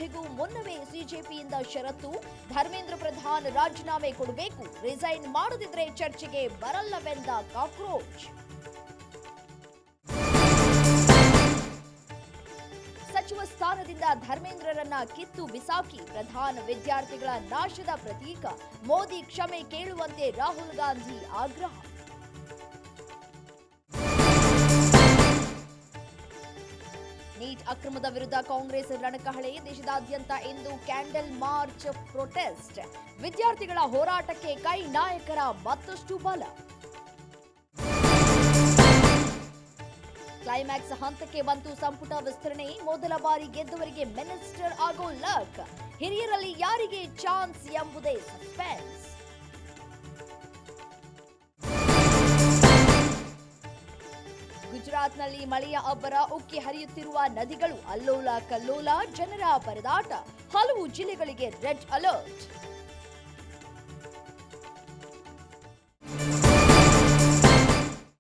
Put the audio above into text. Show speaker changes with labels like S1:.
S1: ಸಭೆಗೂ ಮುನ್ನವೇ ಸಿಜೆಪಿಯಿಂದ ಷರತ್ತು, ಧರ್ಮೇಂದ್ರ ಪ್ರಧಾನ್ ರಾಜೀನಾಮೆ ಕೊಡಬೇಕು, ರಿಸೈನ್ ಮಾಡದಿದ್ರೆ ಚರ್ಚೆಗೆ ಬರಲ್ಲವೆಂದ ಕಾಕ್ರೋಚ್. ಸಚಿವ ಸ್ಥಾನದಿಂದ ಧರ್ಮೇಂದ್ರರನ್ನ ಕಿತ್ತು ಬಿಸಾಕಿ ಪ್ರಧಾನ ವಿದ್ಯಾರ್ಥಿಗಳ ನಾಶದ ಪ್ರತೀಕ, ಮೋದಿ ಕ್ಷಮೆ ಕೇಳುವಂತೆ ರಾಹುಲ್ ಗಾಂಧಿ ಆಗ್ರಹ. ನೀಟ್ ಅಕ್ರಮದ ವಿರುದ್ಧ ಕಾಂಗ್ರೆಸ್ ರಣಕಹಳೆ, ದೇಶದಾದ್ಯಂತ ಇಂದು ಕ್ಯಾಂಡಲ್ ಮಾರ್ಚ್ ಪ್ರೊಟೆಸ್ಟ್, ವಿದ್ಯಾರ್ಥಿಗಳ ಹೋರಾಟಕ್ಕೆ ಕೈ ನಾಯಕರ ಮತ್ತಷ್ಟು ಬಲ. ಕ್ಲೈಮ್ಯಾಕ್ಸ್ ಹಂತಕ್ಕೆ ಬಂತು ಸಂಪುಟ ವಿಸ್ತರಣೆ, ಮೊದಲ ಬಾರಿ ಗೆದ್ದವರಿಗೆ ಮಿನಿಸ್ಟರ್ ಆಗೋ ಲಕ್, ಹಿರಿಯರಲ್ಲಿ ಯಾರಿಗೆ ಚಾನ್ಸ್ ಎಂಬುದೇ ಸಸ್ಪೆನ್ಸ್. ಗುಜರಾತ್ನಲ್ಲಿ ಮಳೆಯ ಅಬ್ಬರ, ಉಕ್ಕಿ ಹರಿಯುತ್ತಿರುವ ನದಿಗಳು, ಅಲ್ಲೋಲ ಕಲ್ಲೋಲ, ಜನರ ಪರದಾಟ, ಹಲವು ಜಿಲ್ಲೆಗಳಿಗೆ ರೆಡ್ ಅಲರ್ಟ್.